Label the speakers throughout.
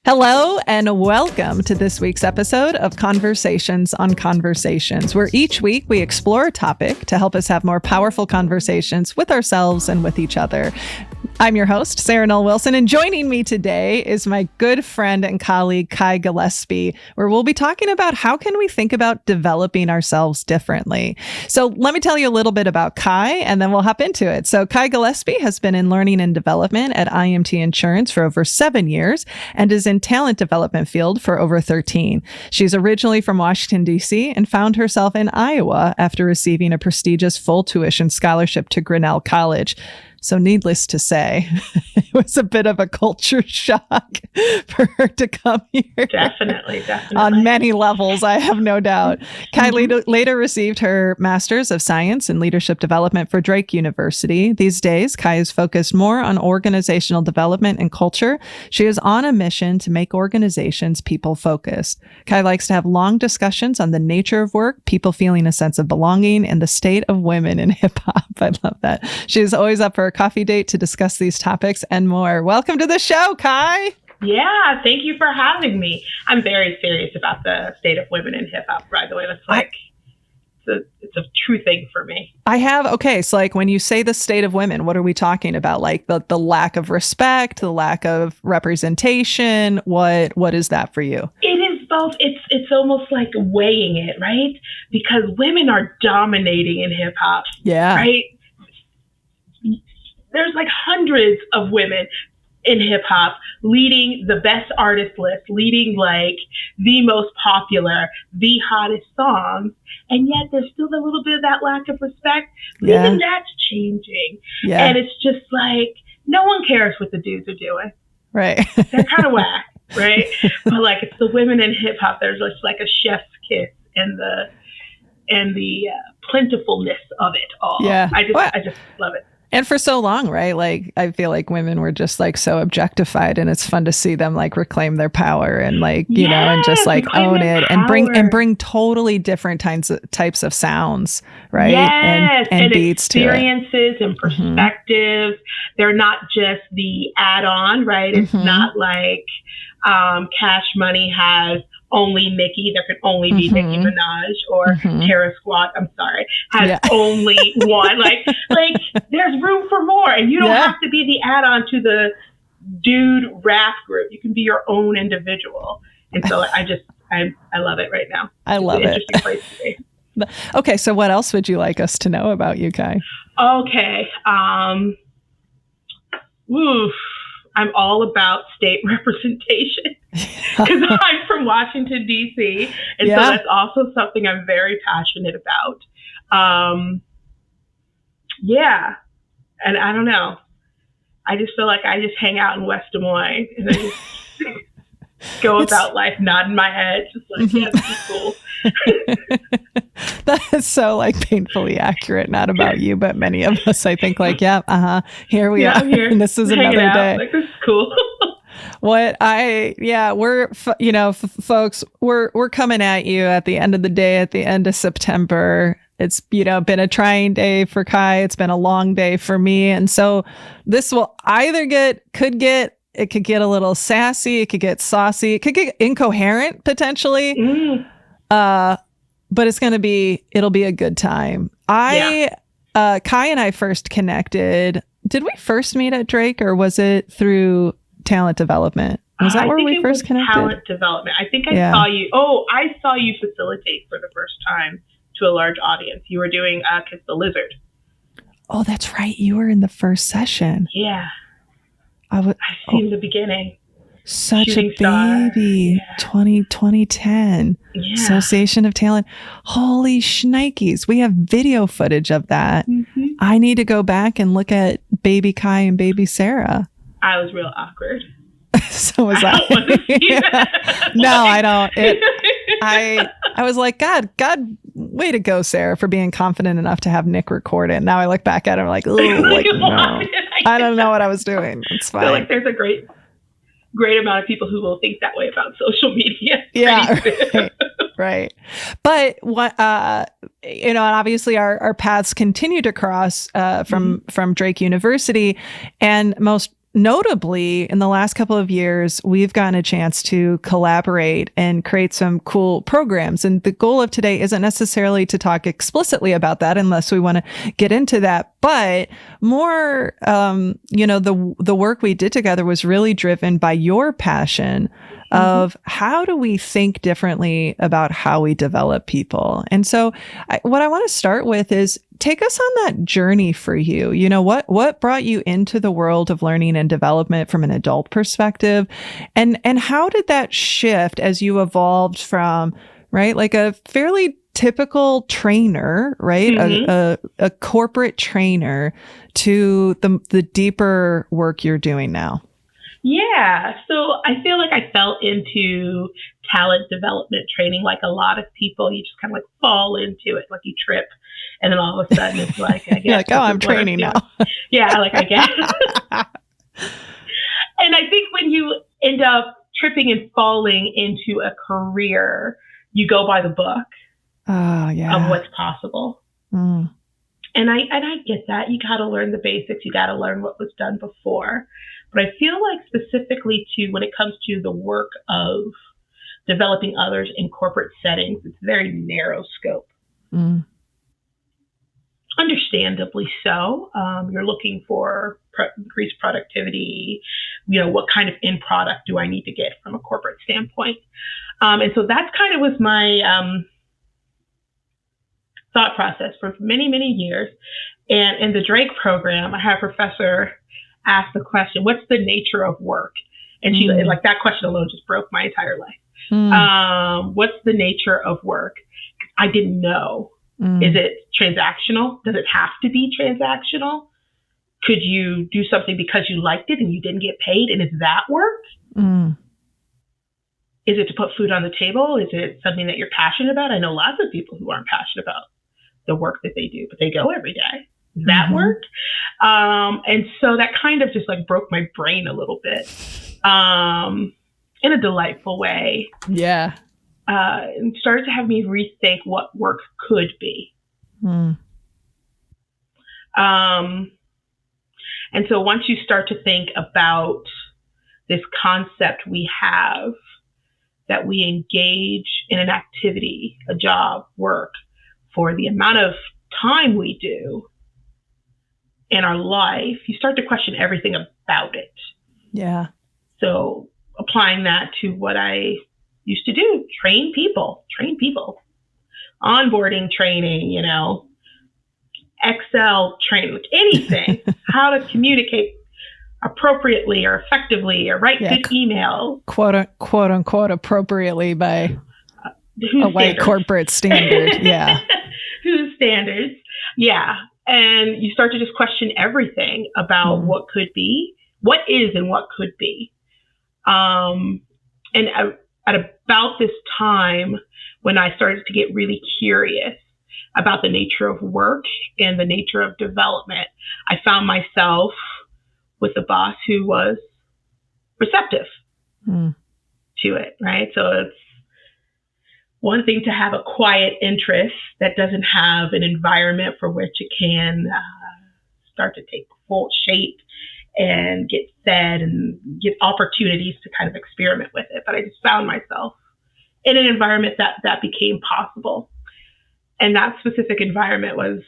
Speaker 1: Hello and welcome to this week's episode of Conversations on Conversations, where each week we explore a topic to help us have more powerful conversations with ourselves and with each other. I'm your host, Sarah Noll Wilson, and joining me today is my good friend and colleague, Kai Gillespie, where we'll be talking about how can we think about developing ourselves differently. So let me tell you a little bit about Kai, and then we'll hop into it. So Kai Gillespie has been in learning and development at IMT Insurance for over 7 years and is in talent development field for over 13. She's originally from Washington, D.C. and found herself in Iowa after receiving a prestigious full tuition scholarship to Grinnell College. So needless to say, it was a bit of a culture shock for her to come here.
Speaker 2: Definitely.
Speaker 1: On many levels, I have no doubt. Kai later received her Master's of Science in Leadership Development for Drake University. These days, Kai is focused more on organizational development and culture. She is on a mission to make organizations people-focused. Kai likes to have long discussions on the nature of work, people feeling a sense of belonging, and the state of women in hip-hop. I love that. She is always up for a coffee date to discuss these topics and more. Welcome to the show, Kai.
Speaker 2: Yeah, thank you for having me. I'm very serious about the state of women in hip hop, by the way. That's it's a true thing for me.
Speaker 1: So like when you say the state of women, what are we talking about? Like the lack of respect, the lack of representation? What is that for you?
Speaker 2: It is both. It's almost like weighing it, right? Because women are dominating in hip hop.
Speaker 1: Yeah.
Speaker 2: Right? There's like hundreds of women in hip hop leading the best artist list, leading like the most popular, the hottest songs. And yet there's still a little bit of that lack of respect.
Speaker 1: Yeah.
Speaker 2: Even that's changing.
Speaker 1: Yeah.
Speaker 2: And it's just like, no one cares what the dudes are doing.
Speaker 1: Right.
Speaker 2: They're kind of whack, right? But like it's the women in hip hop, there's just like a chef's kiss and the plentifulness of it all.
Speaker 1: Yeah.
Speaker 2: I just love it.
Speaker 1: And for so long, right? Like, I feel like women were just like so objectified, and it's fun to see them like reclaim their power and like, you know, and just like own it and bring totally different types of sounds, right?
Speaker 2: Yes.
Speaker 1: And beats to it.
Speaker 2: Experiences and perspectives. They're not just the add-on, right? It's not like Cash Money has only Nicki, there can only be Nicki Minaj, or Terra Squad, has only one. Like there's room for more, and you don't have to be the add-on to the dude rap group. You can be your own individual. And so I love it right now.
Speaker 1: I love it.
Speaker 2: Interesting place to be.
Speaker 1: Okay, so what else would you like us to know about you, Kai?
Speaker 2: Okay. I'm all about state representation because I'm from Washington, D.C. And so that's also something I'm very passionate about. And I don't know. I just feel like I just hang out in West Des Moines and I just go about life nodding my head, just like, yeah, this is cool.
Speaker 1: That is so like painfully accurate, not about you, but many of us, I think like, here we are.
Speaker 2: Here,
Speaker 1: and this is another day.
Speaker 2: Like, this is cool.
Speaker 1: Folks, we're coming at you at the end of the day, at the end of September. It's, been a trying day for Kai. It's been a long day for me. And so this will either could get a little sassy. It could get saucy. It could get incoherent potentially. But it'll be a good time. Kai and I first connected. Did we first meet at Drake, or was it through talent development? Was that where we first connected?
Speaker 2: Talent development. I think I saw you. Oh, I saw you facilitate for the first time to a large audience. You were doing Kiss the Lizard.
Speaker 1: Oh, that's right. You were in the first session.
Speaker 2: Yeah. I've seen the beginning.
Speaker 1: Such
Speaker 2: Shooting
Speaker 1: a baby.
Speaker 2: Star.
Speaker 1: 2010. Yeah. Association of Talent. Holy shnikes. We have video footage of that. I need to go back and look at baby Kai and baby Sarah.
Speaker 2: I was real awkward.
Speaker 1: So was I.
Speaker 2: Don't want to see that.
Speaker 1: No, I don't. I was like, God, way to go, Sarah, for being confident enough to have Nick record it. Now I look back at him like, no, I don't know what I was doing. It's fine.
Speaker 2: I feel like there's a great amount of people who will think that way about social media.
Speaker 1: Yeah, right. But what, and obviously our paths continue to cross from Drake University, and most notably, in the last couple of years, we've gotten a chance to collaborate and create some cool programs. And the goal of today isn't necessarily to talk explicitly about that, unless we want to get into that. But more, the work we did together was really driven by your passion of how do we think differently about how we develop people. And so what I want to start with is take us on that journey for you. What brought you into the world of learning and development from an adult perspective? And how did that shift as you evolved from, right, like a fairly typical trainer, right? A corporate trainer to the deeper work you're doing now?
Speaker 2: Yeah. So I feel like I fell into talent development training like a lot of people. You just kind of like fall into it, like you trip. And then all of a sudden it's like, I guess.
Speaker 1: Like, oh, I'm training now.
Speaker 2: Yeah, like I guess. And I think when you end up tripping and falling into a career, you go by the book of what's possible. And I get that. You got to learn the basics. You got to learn what was done before. But I feel like specifically to when it comes to the work of developing others in corporate settings, it's very narrow scope. Understandably so. You're looking for increased productivity. What kind of end product do I need to get from a corporate standpoint? And so that's kind of was my thought process for many, many years. And in the Drake program, I had a professor ask the question, what's the nature of work? And she like that question alone just broke my entire life. What's the nature of work? I didn't know. Is it transactional? Does it have to be transactional? Could you do something because you liked it and you didn't get paid? And is that work? Is it to put food on the table? Is it something that you're passionate about? I know lots of people who aren't passionate about the work that they do, but they go every day. Is that work? And so that kind of just like broke my brain a little bit in a delightful way.
Speaker 1: Yeah.
Speaker 2: And started to have me rethink what work could be. And so once you start to think about this concept we have, that we engage in an activity, a job, work, for the amount of time we do in our life, you start to question everything about it. Yeah. So applying that to what I used to do, train people, onboarding training, Excel training, anything, how to communicate appropriately or effectively or write good emails.
Speaker 1: Quote unquote appropriately by a white corporate standard. Yeah.
Speaker 2: Whose standards. Yeah. And you start to just question everything about what could be, what is and what could be. And at about this time, when I started to get really curious about the nature of work and the nature of development, I found myself with a boss who was receptive to it, right? So it's one thing to have a quiet interest that doesn't have an environment for which it can start to take full shape and get fed and get opportunities to kind of experiment with it. But I just found myself in an environment that became possible. And that specific environment was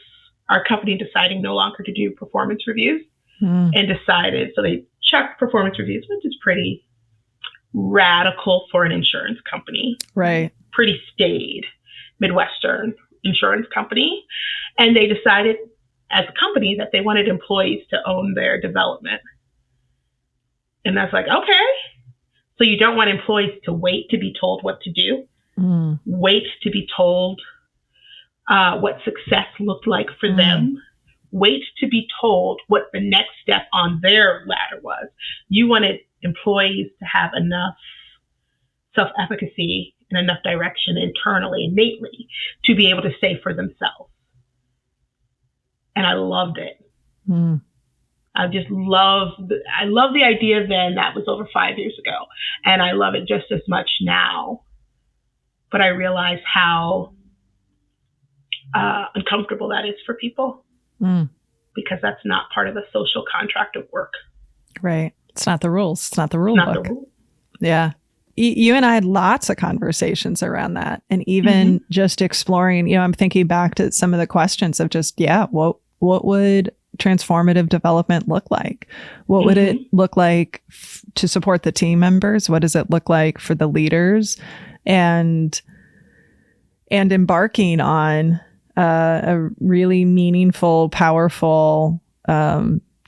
Speaker 2: our company deciding no longer to do performance reviews and decided, so they checked performance reviews, which is pretty radical for an insurance company. Right. Pretty staid Midwestern insurance company. And they decided as a company that they wanted employees to own their development. And that's like, okay. So you don't want employees to wait to be told what to do, wait to be told what success looked like for them, wait to be told what the next step on their ladder was. You wanted employees to have enough self-efficacy and enough direction internally, innately, to be able to say for themselves. And I loved it. I just I love the idea then. That was over 5 years ago. And I love it just as much now. But I realize how uncomfortable that is for people because that's not part of the social contract of work.
Speaker 1: Right. It's not the rules. It's not the rule
Speaker 2: Not
Speaker 1: book.
Speaker 2: the rule.
Speaker 1: Yeah. You and I had lots of conversations around that. And even just exploring, I'm thinking back to some of the questions of just, what would transformative development look like? What would it look like to support the team members? What does it look like for the leaders? And embarking on a really meaningful, powerful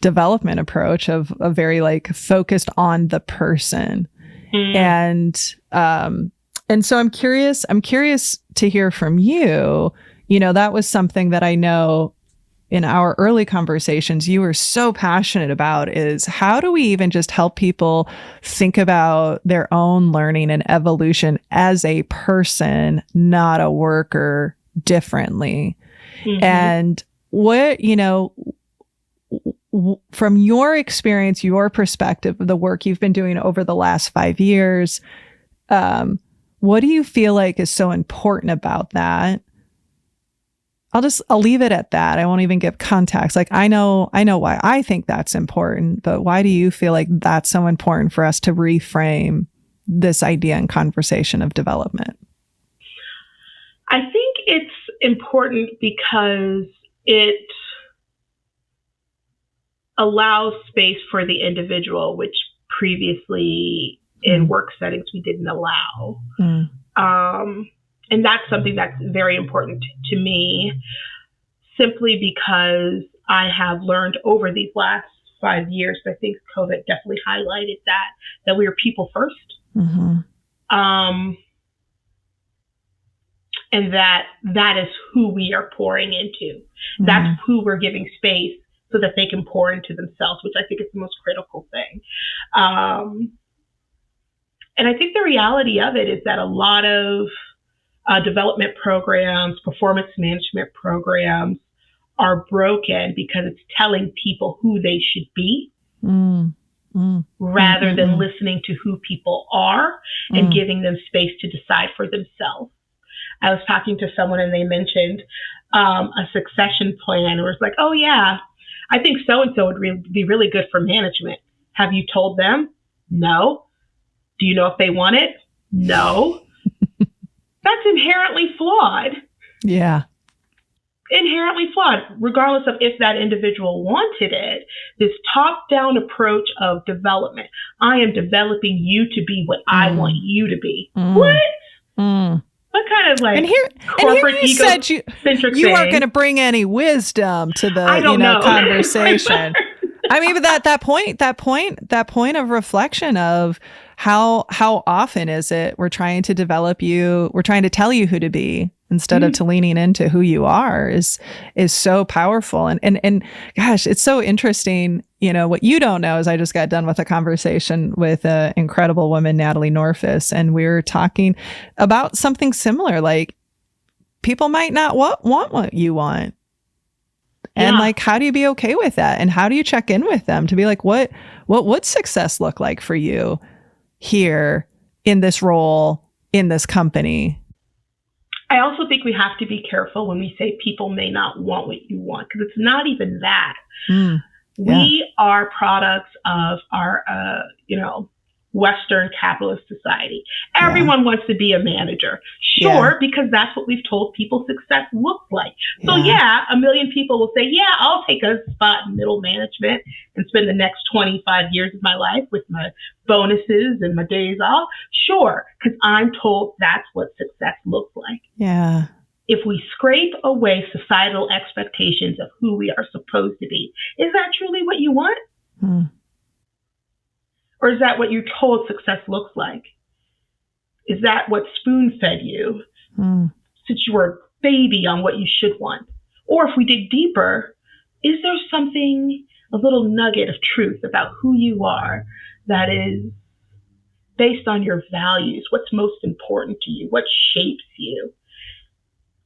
Speaker 1: development approach of a very focused on the person. And so I'm curious to hear from you. That was something that I know in our early conversations you were so passionate about, is how do we even just help people think about their own learning and evolution as a person, not a worker, differently. And what, from your experience, your perspective of the work you've been doing over the last 5 years, what do you feel like is so important about that? I'll leave it at that. I won't even give context. I know why I think that's important, but why do you feel like that's so important for us to reframe this idea and conversation of development?
Speaker 2: I think it's important because it allows space for the individual, which previously in work settings we didn't allow. And that's something that's very important to me, simply because I have learned over these last 5 years, I think COVID definitely highlighted that we are people first. And that is who we are pouring into. That's who we're giving space so that they can pour into themselves, which I think is the most critical thing. And I think the reality of it is that a lot of development programs, performance management programs are broken because it's telling people who they should be rather than listening to who people are and giving them space to decide for themselves. I was talking to someone and they mentioned a succession plan, where it's like, oh yeah, I think so-and-so would be really good for management. Have you told them? No. Do you know if they want it? No. That's inherently flawed. Yeah. Inherently flawed, regardless of if that individual wanted it. This top-down approach of development. I am developing you to be what I want you to be. What? What kind of corporate
Speaker 1: you said you weren't going to bring any wisdom to the conversation. I mean, but that point of reflection of how often is it we're trying to develop you, we're trying to tell you who to be instead of to leaning into who you are is so powerful. And gosh, it's so interesting. What you don't know is I just got done with a conversation with an incredible woman, Natalie Norfus, and we were talking about something similar. Like, people might not want what you want. And how do you be okay with that? And how do you check in with them to be like, what would success look like for you here in this role, in this company?
Speaker 2: I also think we have to be careful when we say people may not want what you want, because it's not even that. We are products of our, Western capitalist society. Everyone wants to be a manager. Sure, because that's what we've told people success looks like. So a million people will say, I'll take a spot in middle management and spend the next 25 years of my life with my bonuses and my days off. Sure, because I'm told that's what success looks like. Yeah. If we scrape away societal expectations of who we are supposed to be, is that truly what you want? Or is that what you're told success looks like? Is that what spoon-fed you since you were a baby on what you should want? Or if we dig deeper, is there something, a little nugget of truth about who you are that is based on your values? What's most important to you? What shapes you?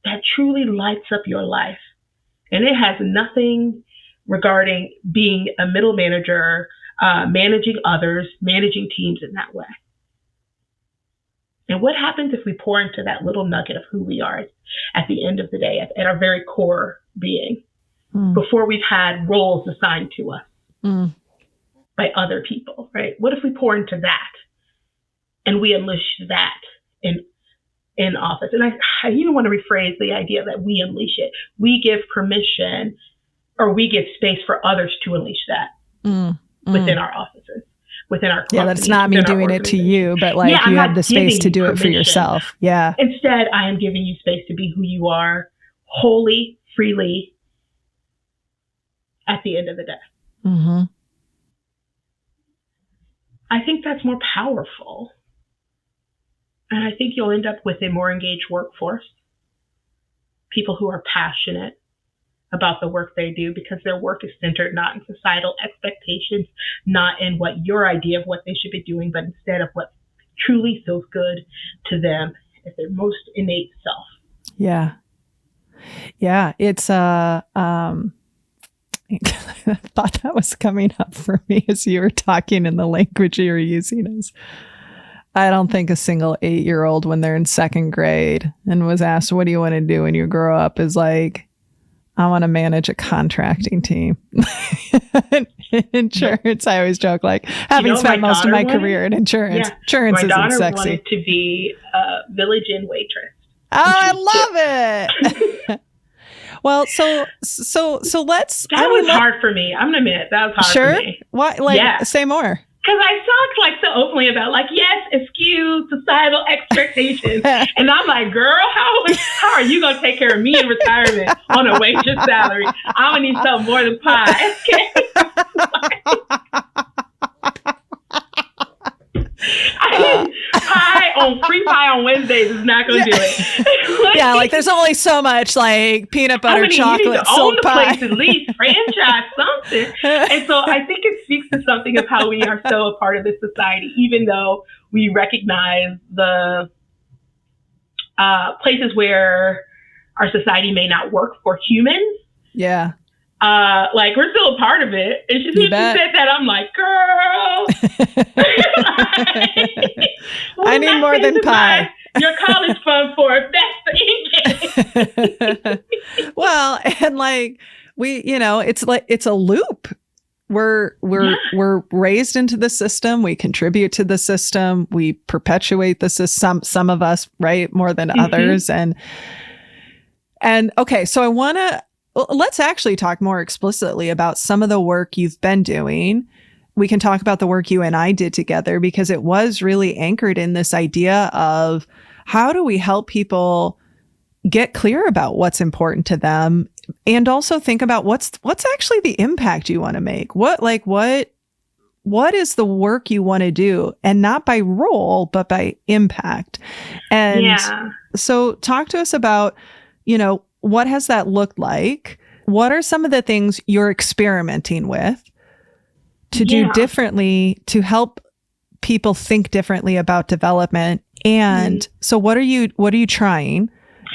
Speaker 2: That truly lights up your life. And it has nothing regarding being a middle manager, managing others, managing teams in that way. And what happens if we pour into that little nugget of who we are at the end of the day, at our very core being, before we've had roles assigned to us? by other people, right? What if we pour into that and we unleash that in office? And I even want to rephrase the idea that we unleash it. We give permission, or we give space for others to unleash that within our offices, within our companies.
Speaker 1: Yeah, that's not me doing it to you, but like you have the space to do it for yourself. Yeah.
Speaker 2: Instead, I am giving you space to be who you are, wholly, freely, at the end of the day.
Speaker 1: Mm-hmm.
Speaker 2: I think that's more powerful. And I think you'll end up with a more engaged workforce, people who are passionate about the work they do because their work is centered not in societal expectations, not in what your idea of what they should be doing, but instead of what truly feels good to them as their most innate self.
Speaker 1: Yeah. Yeah. It's I thought that was coming up for me as you were talking in the language you were using. I don't think a single 8-year-old when they're in second grade and was asked, what do you want to do when you grow up, is like, I want to manage a contracting team. Insurance, I always joke, like, having spent most of my career in insurance, insurance isn't sexy.
Speaker 2: My daughter wanted to be a village inn waitress.
Speaker 1: Oh, I love it. Well, so let's.
Speaker 2: That was hard for me. I'm gonna admit that was hard for me.
Speaker 1: Why? Like, say more.
Speaker 2: Because I talk like so openly about like, yes, excuse societal expectations, and I'm like, girl, how are you gonna take care of me in retirement on a waitress salary? I'm gonna need something more than pie. Free pie on Wednesdays is not going to do it.
Speaker 1: Yeah, like there's only so much like peanut butter, chocolate,
Speaker 2: you need to
Speaker 1: silk
Speaker 2: own the
Speaker 1: pie.
Speaker 2: place at least, franchise something. And so I think it speaks to something of how we are so a part of this society, even though we recognize the places where our society may not work for humans.
Speaker 1: Yeah.
Speaker 2: Like we're still a part of it. And she said that, I'm like, girl,
Speaker 1: I need more than pie.
Speaker 2: Your college fund for it. That's the engine.
Speaker 1: Well, and like it's a loop. We're raised into the system. We contribute to the system. We perpetuate the system. Some of us, right, more than others. And okay, so let's actually talk more explicitly about some of the work you've been doing. We can talk about the work you and I did together because it was really anchored in this idea of how do we help people get clear about what's important to them and also think about what's actually the impact you want to make. What is the work you want to do, and not by role, but by impact. And so talk to us about, what has that looked like? What are some of the things you're experimenting with to do differently to help people think differently about development? And so what are you trying?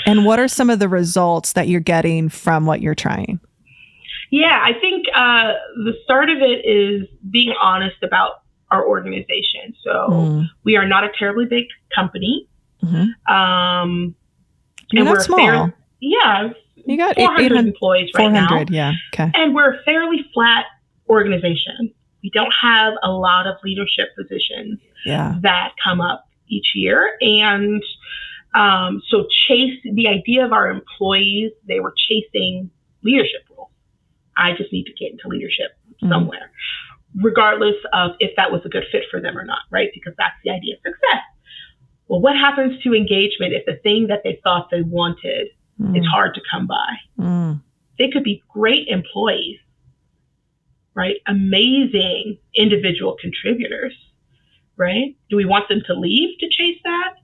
Speaker 1: And what are some of the results that you're getting from what you're trying?
Speaker 2: Yeah, I think the start of it is being honest about our organization. So we are not a terribly big company. And
Speaker 1: you're not small. You got
Speaker 2: 400 employees right now.
Speaker 1: 400, yeah. Okay.
Speaker 2: And we're a fairly flat organization. We don't have a lot of leadership positions that come up each year. And so the idea of our employees, they were chasing leadership roles. I just need to get into leadership somewhere, regardless of if that was a good fit for them or not, right? Because that's the idea of success. Well, what happens to engagement if the thing that they thought they wanted is hard to come by? They could be great employees, right? Amazing individual contributors, right? Do we want them to leave to chase that?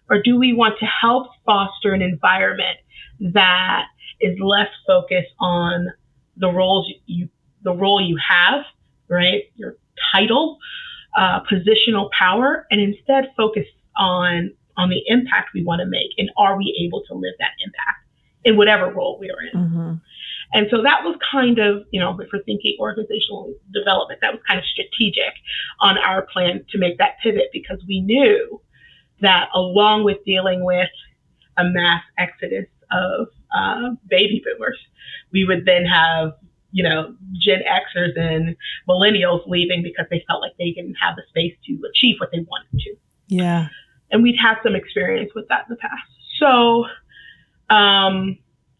Speaker 2: Or do we want to help foster an environment that is less focused on the role you have, right? Your title, positional power, and instead focus on the impact we want to make, and are we able to live that impact in whatever role we are in? And so that was kind of, if we're thinking organizational development, that was kind of strategic on our plan to make that pivot, because we knew that along with dealing with a mass exodus of baby boomers, we would then have Gen Xers and millennials leaving because they felt like they didn't have the space to achieve what they wanted to.
Speaker 1: Yeah.
Speaker 2: And we'd had some experience with that in the past. So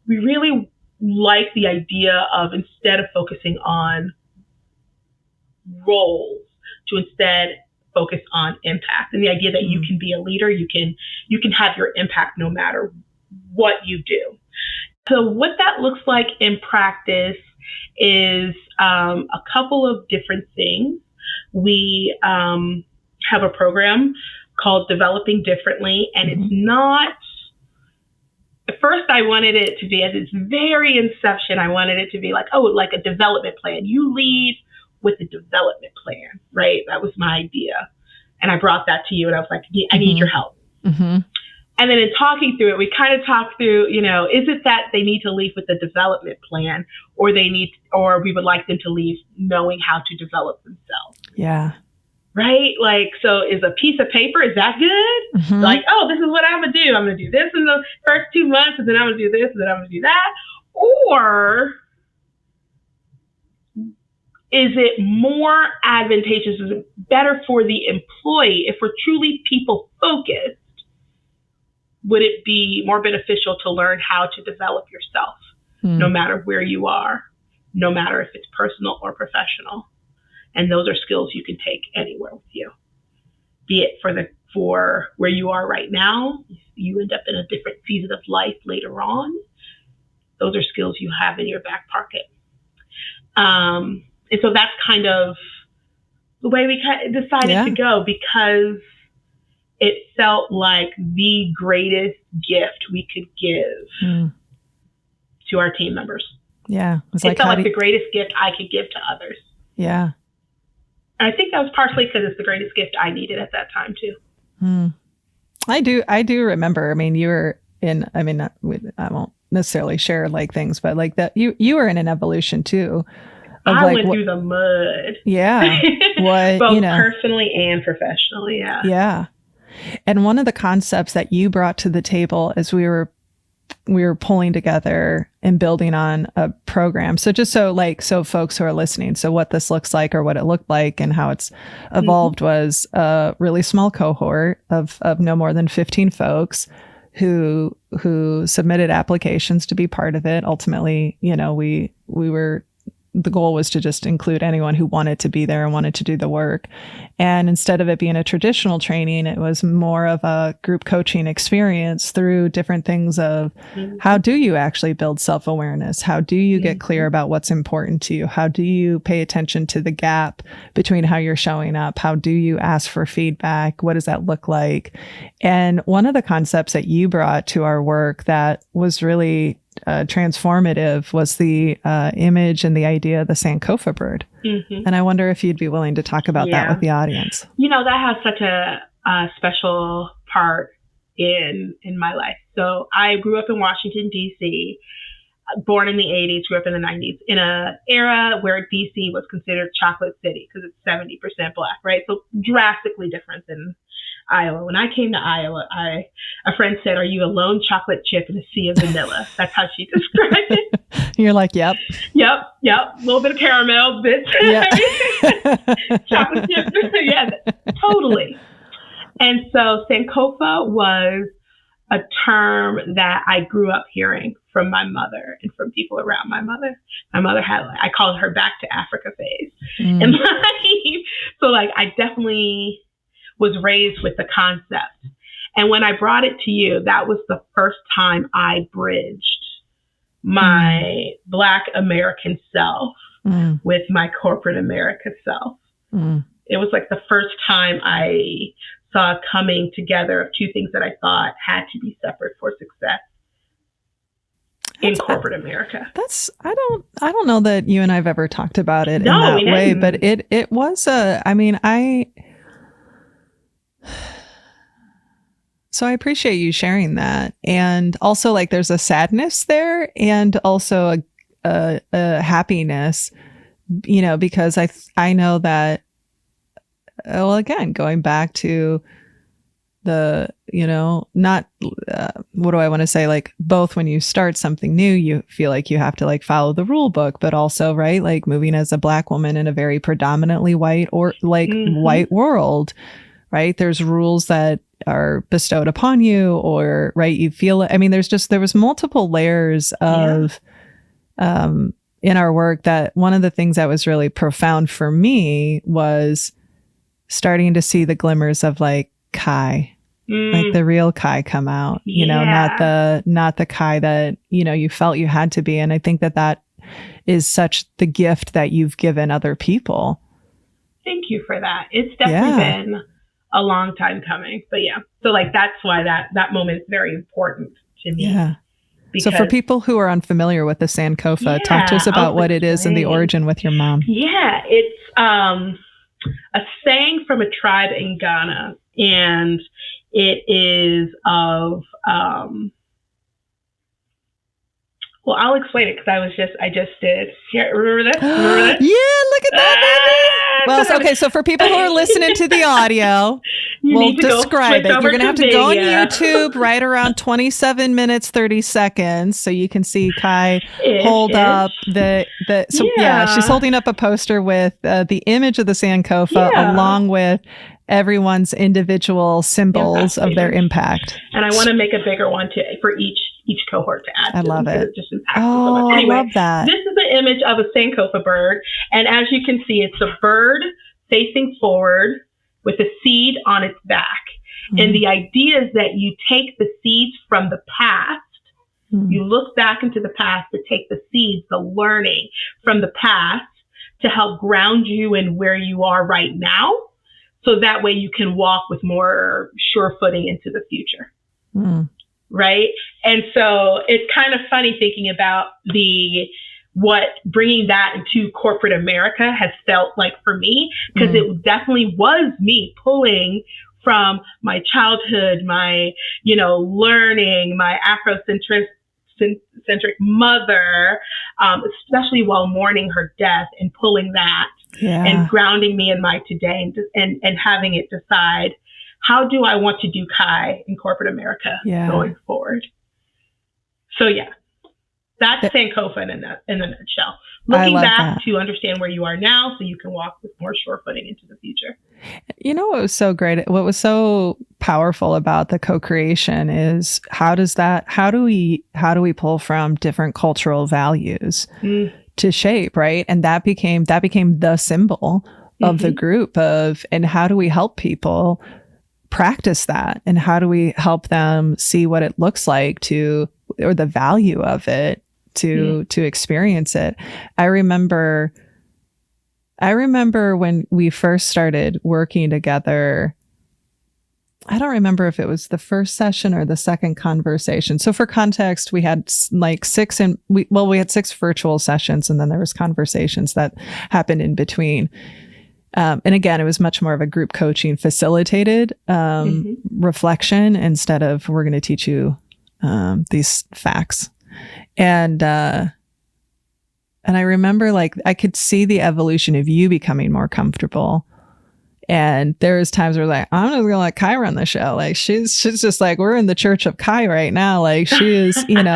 Speaker 2: we really like the idea of, instead of focusing on roles, to instead focus on impact, and the idea that you can be a leader, you can have your impact no matter what you do. So what that looks like in practice is a couple of different things. We have a program called Developing Differently, and it's not, at first I wanted it to be, at its very inception, I wanted it to be like a development plan. You lead with a development plan, right? That was my idea. And I brought that to you, and I was like, I need your help.
Speaker 1: Mm-hmm.
Speaker 2: And then in talking through it, we kind of talked through, is it that they need to leave with a development plan, or we would like them to leave knowing how to develop themselves?
Speaker 1: Yeah.
Speaker 2: Right? Like, so is a piece of paper, is that good?
Speaker 1: Mm-hmm.
Speaker 2: Like, this is what I'm going to do. I'm going to do this in the first 2 months, and then I'm going to do this, and then I'm going to do that. Or is it more advantageous, is it better for the employee, if we're truly people focused? Would it be more beneficial to learn how to develop yourself, no matter where you are, no matter if it's personal or professional? And those are skills you can take anywhere with you, be it for where you are right now. If you end up in a different season of life later on, those are skills you have in your back pocket. And so that's kind of the way we decided to go, because it felt like the greatest gift we could give to our team members.
Speaker 1: Yeah.
Speaker 2: It felt like the greatest gift I could give to others.
Speaker 1: Yeah.
Speaker 2: And I think that was partially because it's the greatest gift I needed at that time too.
Speaker 1: I do remember, I mean, you were in, I won't necessarily share like things, but like that you were in an evolution too.
Speaker 2: I went through the mud.
Speaker 1: Yeah.
Speaker 2: Both personally and professionally. Yeah.
Speaker 1: Yeah. And one of the concepts that you brought to the table as we were pulling together and building on a program. So just so folks who are listening, so what this looks like, or what it looked like and how it's evolved, was a really small cohort of no more than 15 folks who submitted applications to be part of it. Ultimately, the goal was to just include anyone who wanted to be there and wanted to do the work. And instead of it being a traditional training, it was more of a group coaching experience through different things of how do you actually build self-awareness? How do you get clear about what's important to you? How do you pay attention to the gap between how you're showing up? How do you ask for feedback? What does that look like? And one of the concepts that you brought to our work that was really transformative was the image and the idea of the Sankofa bird. And I wonder if you'd be willing to talk about that with the audience.
Speaker 2: That has such a special part in my life. So I grew up in Washington, D.C., born in the 80s, grew up in the 90s, in an era where D.C. was considered chocolate city because it's 70% Black, right? So drastically different than Iowa. When I came to Iowa, a friend said, "Are you a lone chocolate chip in a sea of vanilla?" That's how she described it.
Speaker 1: You're like, yep.
Speaker 2: Yep. A little bit of caramel, chocolate chip. Yeah, totally. And so Sankofa was a term that I grew up hearing from my mother and from people around my mother. My mother had, I called her back to Africa phase. And so I definitely was raised with the concept. And when I brought it to you, that was the first time I bridged my Black American self with my corporate America self. It was like the first time I saw a coming together of two things that I thought had to be separate for success in corporate America.
Speaker 1: I don't know that you and I've ever talked about it in that way, but it was so I appreciate you sharing that. And also there's a sadness there and also a happiness, because I know that, again, going back to not, what do I want to say? Like both when you start something new, you feel like you have to like follow the rule book, but also, right, like moving as a Black woman in a very predominantly white or like white world, right? There's rules that are bestowed upon you, or, right, you feel, I mean, there was multiple layers of, in our work, that one of the things that was really profound for me was starting to see the glimmers of like Kai, like the real Kai come out, not the Kai that, you felt you had to be. And I think that is such the gift that you've given other people. Thank you for that. It's definitely been a long time coming, but so like, that's why that moment is very important to me. Yeah. So for people who are unfamiliar with the Sankofa, talk to us about what it is and the origin with your mom. Yeah, it's a saying from a tribe in Ghana, and it is of, well, I'll explain it because I just did. Here, remember this? Yeah, look at that, baby. Well, okay, so for people who are listening to the audio, we'll describe it. You're going to have to go on YouTube right around 27 minutes, 30 seconds, so you can see Kai hold up she's holding up a poster with the image of the Sankofa along with everyone's individual symbols of their impact. And I want to make a bigger one for each cohort to add. I love it. It just impacts so much. Anyway, I love that. This is an image of a Sankofa bird. And as you can see, it's a bird facing forward with a seed on its back. And the idea is that you take the seeds from the past, you look back into the past to take the seeds, the learning from the past, to help ground you in where you are right now. So that way you can walk with more sure footing into the future. Right. And so it's kind of funny thinking about what bringing that into corporate America has felt like for me, because it definitely was me pulling from my childhood, my, learning, my Afrocentric mother, especially while mourning her death, and pulling that and grounding me in my today, and having it decide, how do I want to do Kai in corporate America going forward? So that's Sankofa in a nutshell. Looking back to understand where you are now, so you can walk with more sure footing into the future. You know what was so great? What was so powerful about the co-creation is how do we pull from different cultural values to shape, right? And that became the symbol of the group and how do we help people practice that, and how do we help them see what it looks like or the value of it to experience it. I remember when we first started working together, I don't remember if it was the first session or the second conversation. So for context, we had like we had 6 virtual sessions, and then there was conversations that happened in between. And again, it was much more of a group coaching facilitated reflection instead of, we're going to teach you these facts. And I remember, like, I could see the evolution of you becoming more comfortable. And there was times where, like, I'm just gonna let Kai run the show. Like, she's just like, we're in the church of Kai right now. Like, she is, and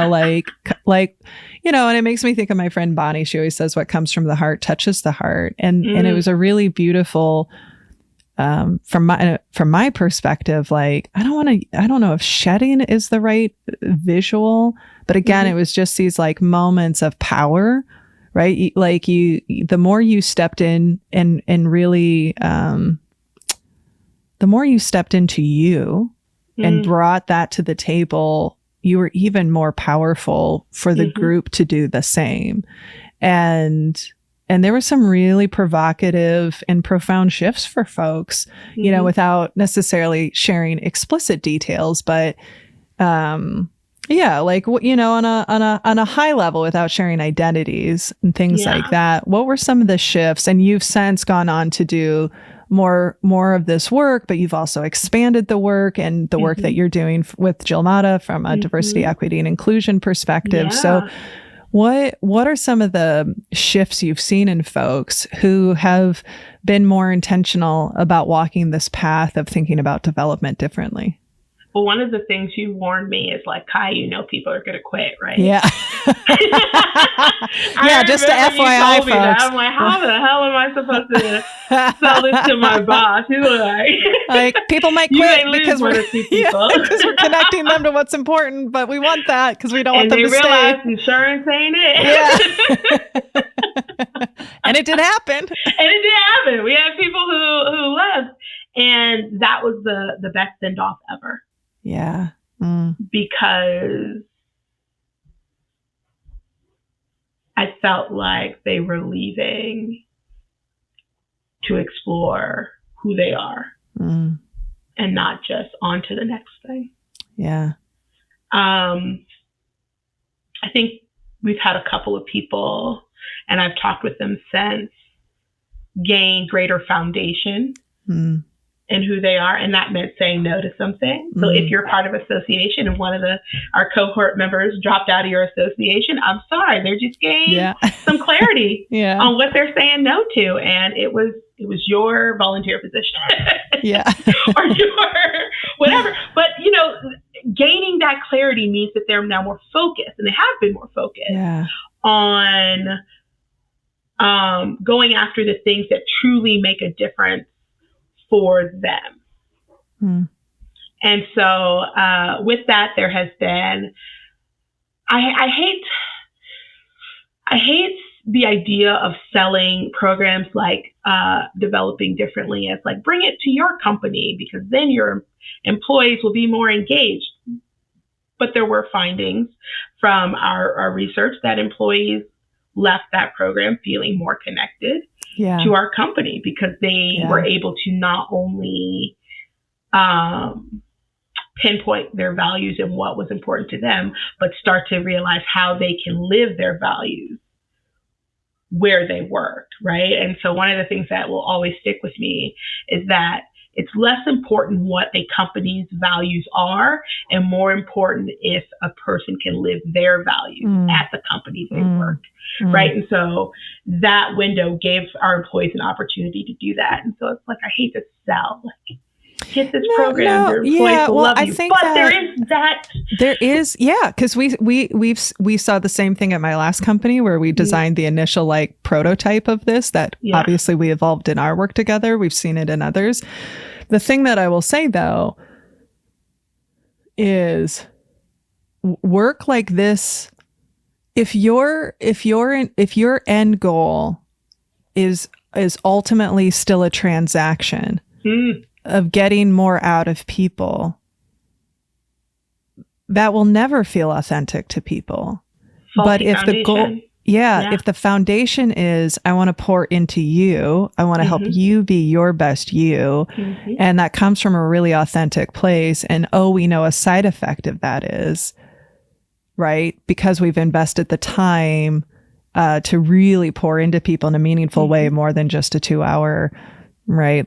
Speaker 1: it makes me think of my friend Bonnie. She always says, what comes from the heart touches the heart. And it was a really beautiful, from my perspective, like, I don't know if shedding is the right visual, but again, it was just these like moments of power, right? Like the more you stepped in and really, the more you stepped into you and brought that to the table, you were even more powerful for the group to do the same. And there were some really provocative and profound shifts for folks, without necessarily sharing explicit details, but, on a high level, without sharing identities and things like that. What were some of the shifts? And you've since gone on to do more of this work, but you've also expanded the work and the work that you're doing with Jill Mata from a diversity, equity, and inclusion perspective. Yeah. So what are some of the shifts you've seen in folks who have been more intentional about walking this path of thinking about development differently?
Speaker 2: Well, one of the things you warned me is like, Kai, people are going to quit, right?
Speaker 1: Yeah. Yeah, just to FYI, folks.
Speaker 2: I'm like, how the hell am I supposed to sell this to my boss? He's
Speaker 1: like people might quit
Speaker 2: because we're
Speaker 1: connecting them to what's important, but we want that because we don't want them to stay.
Speaker 2: And they realize insurance ain't it.
Speaker 1: Yeah. And it did happen.
Speaker 2: We had people who left, and that was the best send off ever.
Speaker 1: Yeah.
Speaker 2: Because I felt like they were leaving to explore who they are and not just on to the next thing.
Speaker 1: Yeah.
Speaker 2: I think we've had a couple of people, and I've talked with them since, gain greater foundation in who they are, and that meant saying no to something. So if you're part of association and one of our cohort members dropped out of your association, I'm sorry, they're just gained some clarity on what they're saying no to, and it was your volunteer position, or your whatever. But gaining that clarity means that they're now more focused, and they have been more focused on going after the things that truly make a difference for them. And so with that, there has been, I hate the idea of selling programs like developing differently as like, bring it to your company because then your employees will be more engaged. But there were findings from our research that employees left that program feeling more connected to our company because they were able to not only pinpoint their values and what was important to them, but start to realize how they can live their values where they worked, right? And so one of the things that will always stick with me is that it's less important what a company's values are and more important if a person can live their values at the company they work, right? And so that window gave our employees an opportunity to do that. And so it's like, I hate to sell, like, get this program, your employees will love you. But there is,
Speaker 1: because we saw the same thing at my last company where we designed the initial like prototype of this that obviously we evolved in our work together. We've seen it in others. The thing that I will say though is work like this, if your end goal is ultimately still a transaction of getting more out of people, that will never feel authentic to people. But if the goal, if the foundation is, I want to pour into you, I want to help you be your best you, and that comes from a really authentic place, and we know a side effect of that is, right, because we've invested the time to really pour into people in a meaningful way, more than just a 2-hour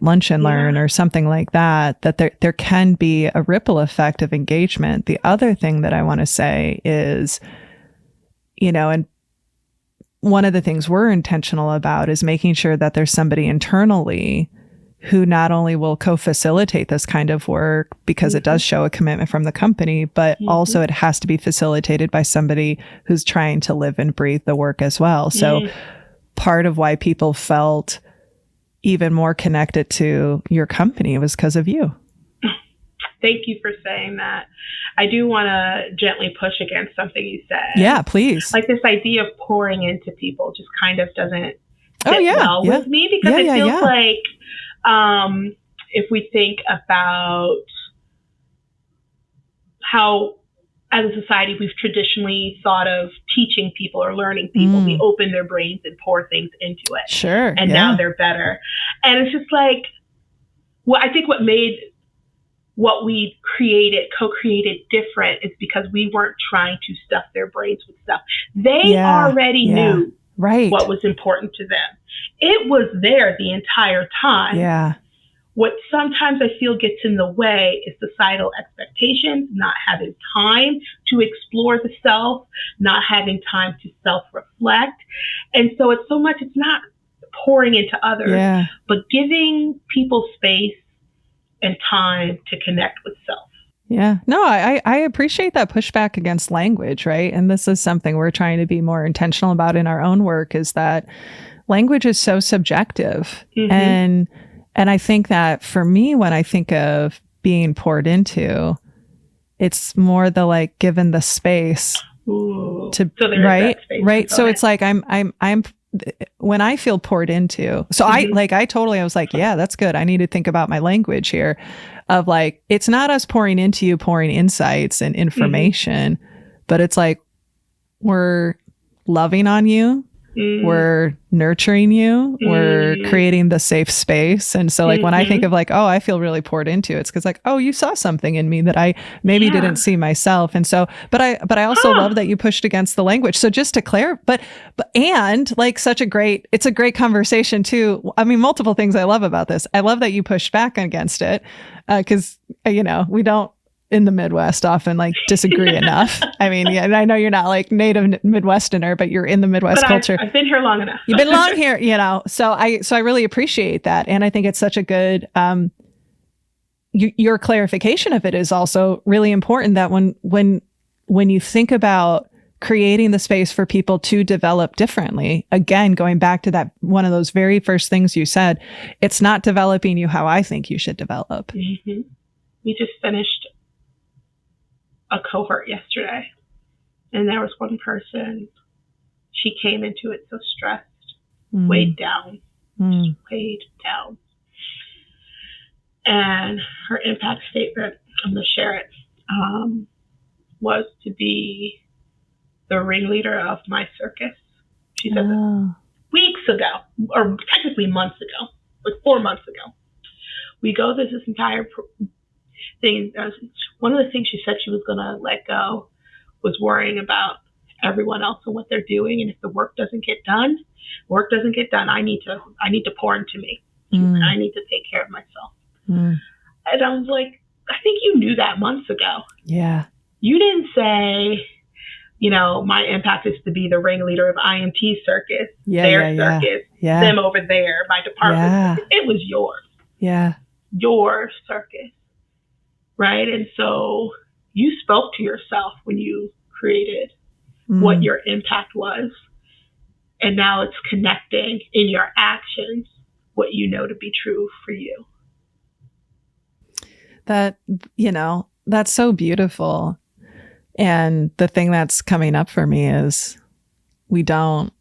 Speaker 1: lunch and learn or something like that, that there can be a ripple effect of engagement. The other thing that I want to say is, and one of the things we're intentional about is making sure that there's somebody internally who not only will co-facilitate this kind of work because it does show a commitment from the company, but also it has to be facilitated by somebody who's trying to live and breathe the work as well. So part of why people felt even more connected to your company was because of you.
Speaker 2: Thank you for saying that. I do want to gently push against something you said.
Speaker 1: Yeah, please.
Speaker 2: Like this idea of pouring into people just kind of doesn't fit well with me because it feels like if we think about how as a society we've traditionally thought of teaching people or learning people, we open their brains and pour things into it.
Speaker 1: Sure.
Speaker 2: And now they're better. And it's just like, I think what made what we co-created different is because we weren't trying to stuff their brains with stuff. They already knew what was important to them. It was there the entire time.
Speaker 1: Yeah.
Speaker 2: What sometimes I feel gets in the way is societal expectations, not having time to explore the self, not having time to self-reflect. And so it's not pouring into others, but giving people space and time to connect with self.
Speaker 1: Yeah. No, I appreciate that pushback against language, right? And this is something we're trying to be more intentional about in our own work, is that language is so subjective. And I think that for me, when I think of being poured into, it's more the like given the space
Speaker 2: Ooh.
Speaker 1: to,
Speaker 2: So there
Speaker 1: right?
Speaker 2: Is that space.
Speaker 1: Right. So it's like I'm when I feel poured into, so I was like, yeah, that's good. I need to think about my language here of like, it's not us pouring into you, pouring insights and information, but it's like, we're loving on you. We're nurturing you. We're creating the safe space. And so like when I think of like, oh, I feel really poured into, it's because like, oh, you saw something in me that I maybe didn't see myself. And so, but I also love that you pushed against the language. So just to clarify, but and like it's a great conversation too. I mean, multiple things I love about this. I love that you pushed back against it because, we don't in the Midwest often like disagree enough. I mean, yeah, and I know you're not like native Midwesterner, but you're in the Midwest culture.
Speaker 2: I've been here long enough.
Speaker 1: You've been long here, so I really appreciate that. And I think it's such a good, your clarification of it is also really important, that when you think about creating the space for people to develop differently, again, going back to that, one of those very first things you said, it's not developing you how I think you should develop.
Speaker 2: We just finished a cohort yesterday, and there was one person, she came into it so stressed, weighed down. And her impact statement, I'm going to share it, was to be the ringleader of my circus. She said this weeks ago, or technically months ago, like 4 months ago. We go through this entire thing. One of the things she said she was going to let go was worrying about everyone else and what they're doing. And if the work doesn't get done, I need to pour into me. I need to take care of myself. And I was like, I think you knew that months ago.
Speaker 1: Yeah.
Speaker 2: You didn't say, my impact is to be the ringleader of IMT circus, circus, them over there, my department. It was yours.
Speaker 1: Yeah.
Speaker 2: Your circus. Right. And so you spoke to yourself when you created what your impact was. And now it's connecting in your actions what you know to be true for you.
Speaker 1: That, that's so beautiful. And the thing that's coming up for me is we don't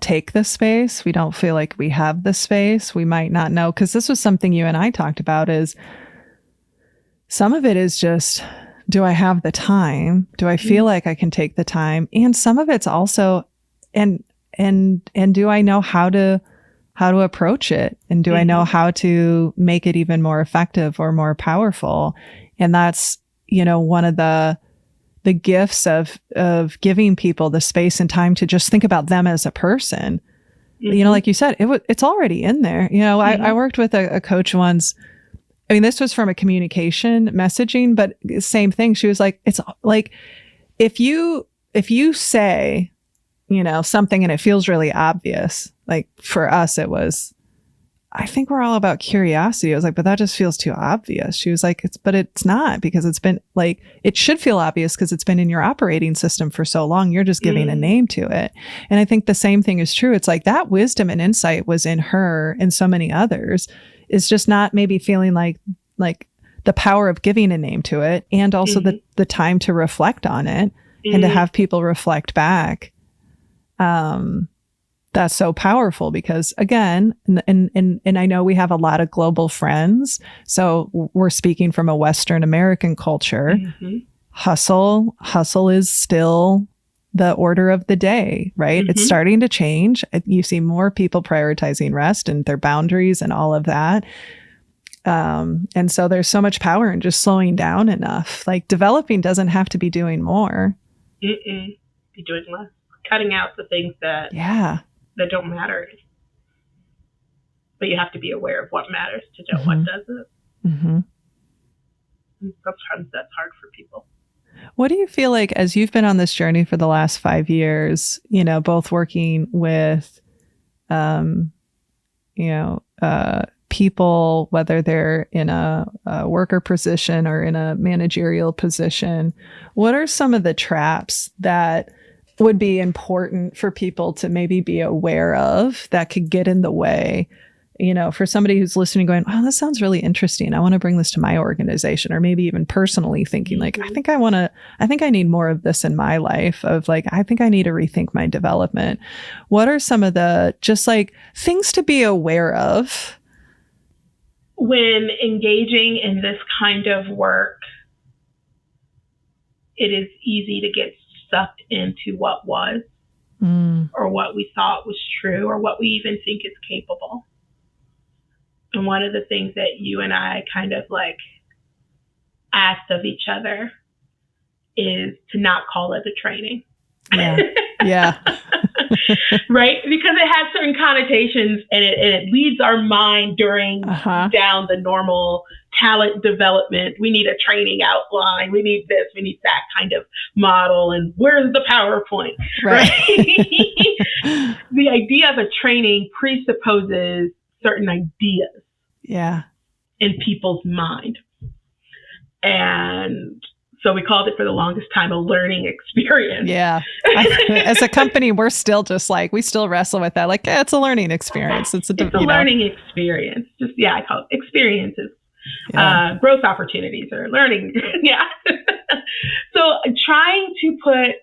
Speaker 1: take the space. We don't feel like we have the space. We might not know, because this was something you and I talked about, is some of it is just, do I have the time? Do I feel like I can take the time? And some of it's also, and do I know how to approach it? And do I know how to make it even more effective or more powerful? And that's, one of the gifts of giving people the space and time to just think about them as a person. Like you said, it's already in there. I worked with a coach once. I mean, this was from a communication messaging, but same thing. She was like, it's like, if you say, something and it feels really obvious, like for us, it was, I think we're all about curiosity. I was like, but that just feels too obvious. She was like, but it's not, because it's been like, it should feel obvious because it's been in your operating system for so long. You're just giving a name to it. And I think the same thing is true. It's like that wisdom and insight was in her and so many others. Is just not maybe feeling like the power of giving a name to it, and also the time to reflect on it and to have people reflect back. That's so powerful, because again, and I know we have a lot of global friends, so we're speaking from a Western American culture. Hustle is still the order of the day, right? It's starting to change. You see more people prioritizing rest and their boundaries and all of that. And so there's so much power in just slowing down enough. Like developing doesn't have to be doing more.
Speaker 2: Be doing less. Cutting out the things that don't matter. But you have to be aware of what matters to know what doesn't. And sometimes that's hard for people.
Speaker 1: What do you feel like, as you've been on this journey for the last 5 years, both working with, people, whether they're in a worker position or in a managerial position, what are some of the traps that would be important for people to maybe be aware of that could get in the way? You know, for somebody who's listening going, oh, that sounds really interesting. I want to bring this to my organization, or maybe even personally thinking like, I think I need more of this in my life, of like, I think I need to rethink my development. What are some of the just like things to be aware of?
Speaker 2: When engaging in this kind of work, it is easy to get sucked into what was, or what we thought was true, or what we even think is capable. And one of the things that you and I kind of like asked of each other is to not call it a training.
Speaker 1: Yeah. Yeah.
Speaker 2: Right? Because it has certain connotations, and it leads our mind during down the normal talent development. We need a training outline. We need this. We need that kind of model. And where's the PowerPoint? Right? The idea of a training presupposes certain ideas in people's mind. And so we called it for the longest time a learning experience. Yeah.
Speaker 1: As a company, we're still just like, we still wrestle with that. Like, it's a learning experience. It's a
Speaker 2: learning experience. Just, I call it experiences. Growth opportunities or learning. So trying to put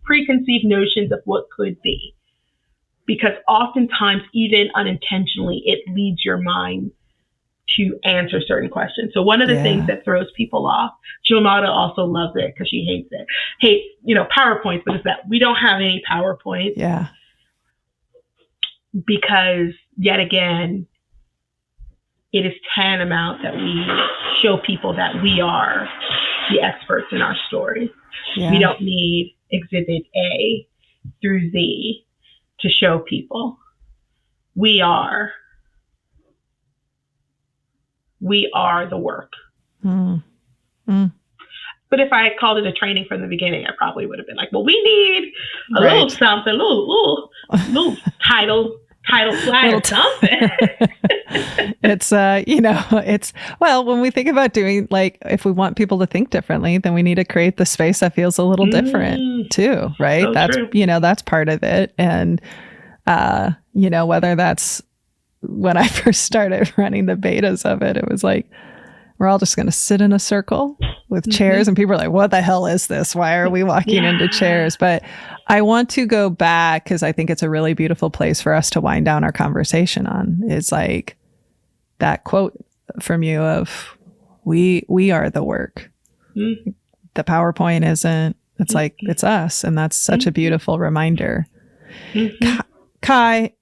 Speaker 2: preconceived notions of what could be, because oftentimes, even unintentionally, it leads your mind to answer certain questions. So one of the things that throws people off, Jomada also loves it because she hates it. Hates, PowerPoints, but it's that we don't have any PowerPoints. Yeah. Because yet again, it is tantamount that we show people that we are the experts in our stories. Yeah. We don't need exhibit A through Z to show people. We are the work. But if I had called it a training from the beginning, I probably would have been like, well, we need a little something, a little title flag or something. When we think about doing, like, if we want people to think differently, then we need to create the space that feels a little different too, right? So that's true. That's part of it. And, whether that's when I first started running the betas of it, it was like, we're all just going to sit in a circle with chairs, and people are like, what the hell is this? Why are we walking into chairs? But I want to go back, because I think it's a really beautiful place for us to wind down our conversation on. It's like that quote from you of, we are the work. The PowerPoint isn't. It's like, it's us. And that's such a beautiful reminder. Kai,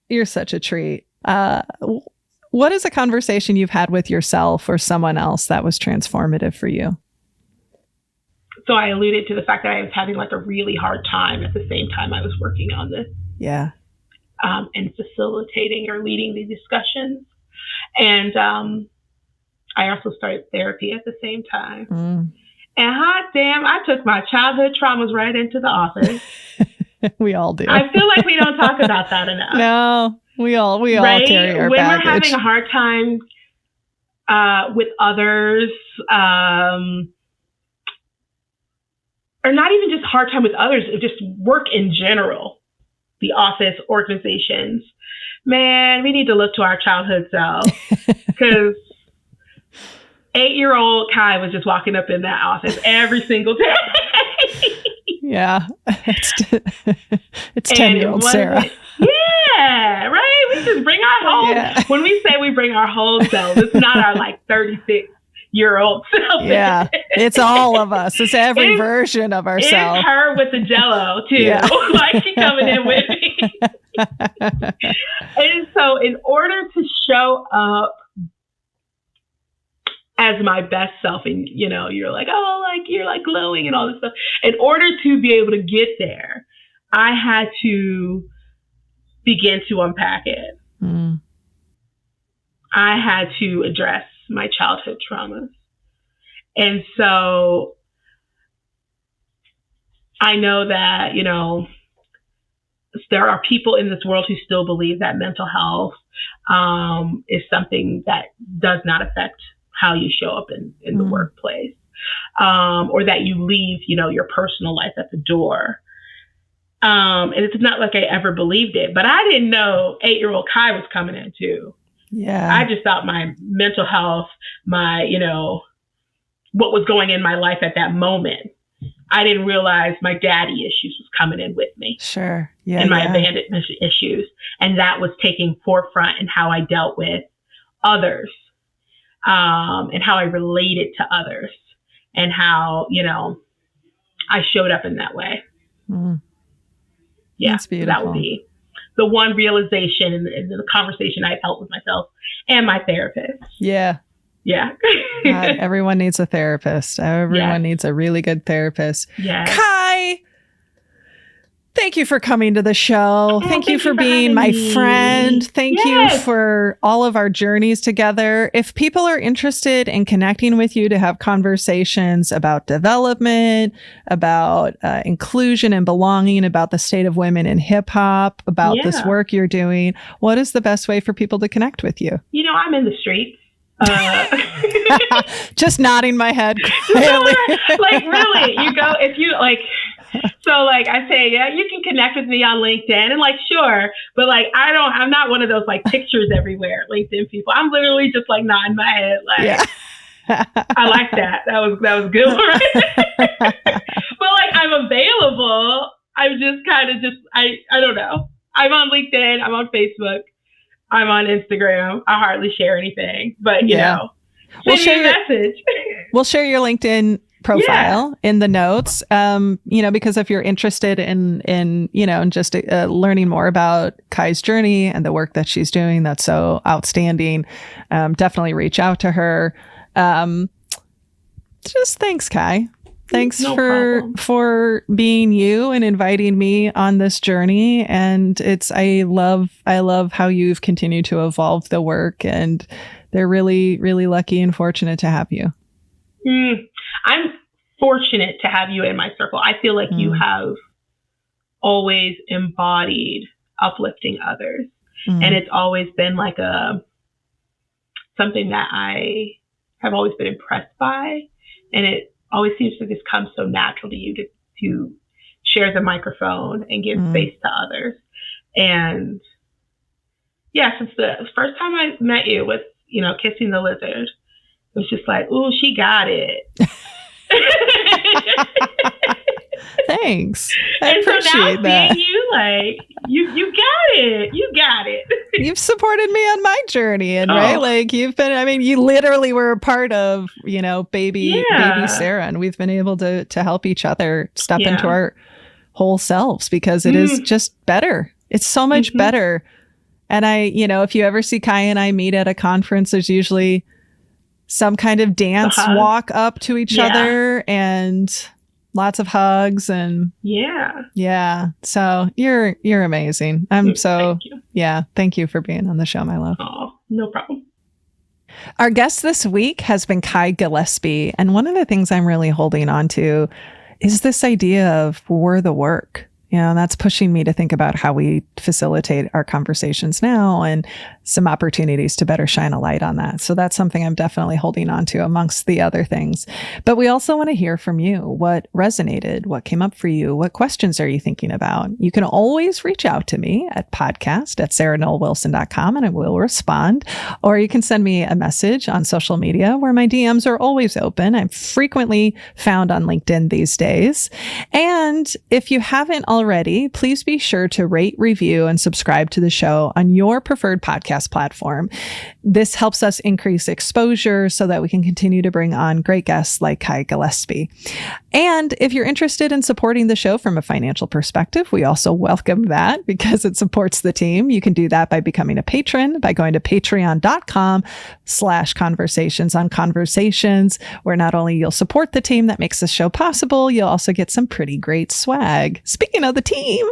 Speaker 2: you're such a treat. What is a conversation you've had with yourself or someone else that was transformative for you? So I alluded to the fact that I was having like a really hard time at the same time I was working on this. Yeah. And facilitating or leading the discussions. And I also started therapy at the same time. And hot damn, I took my childhood traumas right into the office.
Speaker 1: We all do.
Speaker 2: I feel like we don't talk about that enough.
Speaker 1: No. We all carry our baggage. When we're having a hard time with others, or not even just hard time with others, just work in general, the office, organizations, man, we need to look to our childhood self, because 8-year-old Kai was just walking up in that office every single day. Yeah, it's 10-year-old Sarah. Yeah, right? We just bring our whole, when we say we bring our whole self, it's not our like 36-year-old self. Yeah, it's all of us. It's every version of ourselves. It's her with the Jell-O too. Yeah. Like, she coming in with me. And so in order to show up as my best self, and you're like, oh, like you're like glowing and all this stuff. In order to be able to get there, I had to begin to unpack it. I had to address my childhood traumas. And so I know that,
Speaker 2: there are people in this world who still believe that mental health is something that does not affect how you show up in the workplace, or that you leave, your personal life at the door. And it's not like I ever believed it, but I didn't know 8-year-old Kai was coming in too.
Speaker 1: Yeah.
Speaker 2: I just thought my mental health, my, what was going in my life at that moment. I didn't realize my daddy issues was coming in with me.
Speaker 1: Sure. Yeah.
Speaker 2: And my abandonment issues. And that was taking forefront in how I dealt with others, and how I related to others, and how, I showed up in that way.
Speaker 1: Mm.
Speaker 2: Yeah.
Speaker 1: That's beautiful.
Speaker 2: That would be the one realization in the conversation I've held with myself and my therapist.
Speaker 1: Yeah.
Speaker 2: Yeah.
Speaker 1: God, everyone needs a therapist. Everyone needs a really good therapist.
Speaker 2: Yeah.
Speaker 1: Kai, thank you for coming to the show. Thank you for being my friend. Thank you for all of our journeys together. If people are interested in connecting with you to have conversations about development, about inclusion and belonging, about the state of women in hip hop, about this work you're doing, what is the best way for people to connect with you?
Speaker 2: I'm in the streets.
Speaker 1: Just nodding my head.
Speaker 2: Like really, if you like, so like I say, you can connect with me on LinkedIn, and like, sure, but like, I'm not one of those like pictures everywhere LinkedIn people. I'm literally just like nodding my head. Like, I like that. That was good. Right? But like, I'm available. I'm just kind of I don't know. I'm on LinkedIn. I'm on Facebook. I'm on Instagram. I hardly share anything, but
Speaker 1: we'll
Speaker 2: share your message.
Speaker 1: We'll share your LinkedIn profile in the notes, because if you're interested in just learning more about Kai's journey and the work that she's doing, that's so outstanding. Definitely reach out to her. Just thanks, Kai. Thanks for being you and inviting me on this journey. And I love how you've continued to evolve the work, and they're really, really lucky and fortunate to have you.
Speaker 2: I'm fortunate to have you in my circle. I feel like you have always embodied uplifting others. And it's always been like something that I have always been impressed by. And it always seems to just come so natural to you to share the microphone and give space to others. And since the first time I met you with, kissing the lizard, it was just like, ooh, she got it.
Speaker 1: Thanks. I appreciate
Speaker 2: so now
Speaker 1: that.
Speaker 2: Seeing you, like, you got it. You got it.
Speaker 1: You've supported me on my journey, and right, like you've been. You literally were a part of, baby Sarah, and we've been able to help each other step into our whole selves, because it is just better. It's so much better. And if you ever see Kai and I meet at a conference, there's usually some kind of dance walk up to each other, and lots of hugs, and so you're amazing. Thank you. Thank you for being on the show, my love.
Speaker 2: Oh, no problem.
Speaker 1: Our guest this week has been Kai Gillespie, and one of the things I'm really holding on to is this idea of we're the work. That's pushing me to think about how we facilitate our conversations now, and some opportunities to better shine a light on that. So that's something I'm definitely holding on to amongst the other things. But we also want to hear from you. What resonated? What came up for you? What questions are you thinking about? You can always reach out to me at podcast@sarahnollwilson.com, and I will respond. Or you can send me a message on social media, where my DMs are always open. I'm frequently found on LinkedIn these days. And if you haven't already, please be sure to rate, review, and subscribe to the show on your preferred podcast platform. This helps us increase exposure so that we can continue to bring on great guests like Kai Gillespie. And if you're interested in supporting the show from a financial perspective, we also welcome that, because it supports the team. You can do that by becoming a patron by going to patreon.com/conversations on conversations, where not only you'll support the team that makes this show possible, you'll also get some pretty great swag. Speaking of the team,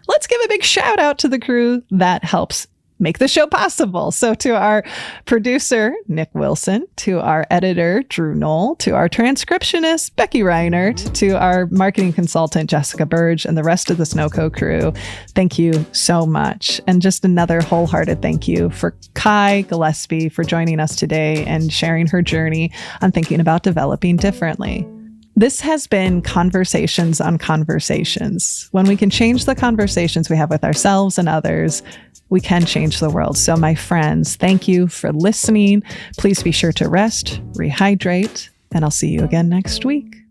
Speaker 1: let's give a big shout out to the crew that helps make the show possible. So to our producer, Nick Wilson, to our editor, Drew Knoll, to our transcriptionist, Becky Reinert, to our marketing consultant, Jessica Burge, and the rest of the Snowco crew, thank you so much. And just another wholehearted thank you for Kai Gillespie for joining us today and sharing her journey on thinking about developing differently. This has been Conversations on Conversations. When we can change the conversations we have with ourselves and others, we can change the world. So my friends, thank you for listening. Please be sure to rest, rehydrate, and I'll see you again next week.